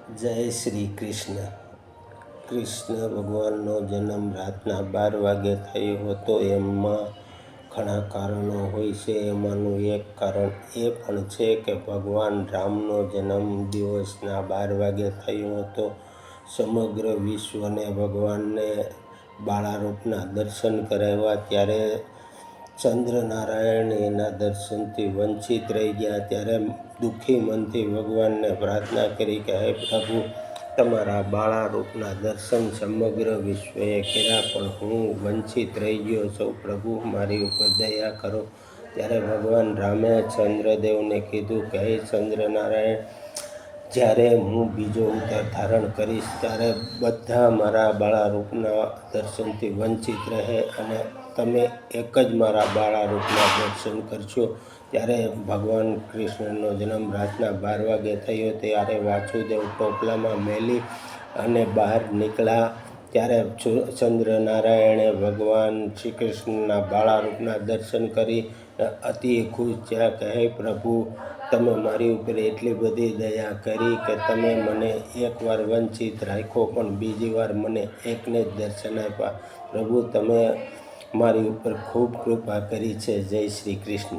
જય શ્રી કૃષ્ણ. કૃષ્ણ ભગવાનનો જન્મ રાતના 12 વાગે થયો હતો. એમાં ઘણા કારણો હોય છે. એમાંનું એક કારણ એ પણ છે કે ભગવાન રામનો જન્મ દિવસના 12 વાગે થયો હતો. સમગ્ર વિશ્વને ભગવાનને બાળારૂપના દર્શન કરાવ્યા. ત્યારે ચંદ્રનારાયણ એના દર્શનથી વંચિત રહી ગયા. ત્યારે દુઃખી મનથી ભગવાનને પ્રાર્થના કરી કે હે પ્રભુ, તમારા બાળારૂપના દર્શન સમગ્ર વિશ્વએ કર્યા, પણ હું વંચિત રહી ગયો છું. પ્રભુ, મારી ઉપર દયા કરો. ત્યારે ભગવાન રામે ચંદ્રદેવને કીધું કે હે ચંદ્રનારાયણ, જ્યારે હું બીજો અવતાર ધારણ કરીશ ત્યારે બધા મારા બાળારૂપના દર્શનથી વંચિત રહે અને તમે એક જ મારા બાળારૂપના દર્શન કરશો. ત્યારે ભગવાન કૃષ્ણનો જન્મ રાતના 12 વાગે થયો. ત્યારે વાસુદેવ ટોપલામાં મેલી અને બહાર નીકળ્યા. ત્યારે ચંદ્રનારાયણે ભગવાન શ્રી કૃષ્ણના બાળારૂપના દર્શન કરી અતિ ખુશ થયા કે હે પ્રભુ, તમે મારી ઉપર એટલી બધી દયા કરી કે તમે મને એકવાર વંચિત રાખ્યો, પણ બીજી વાર મને એકને જ દર્શન આપ્યા. પ્રભુ, તમે મારી ઉપર ખૂબ કૃપા કરી છે. જય શ્રી કૃષ્ણ.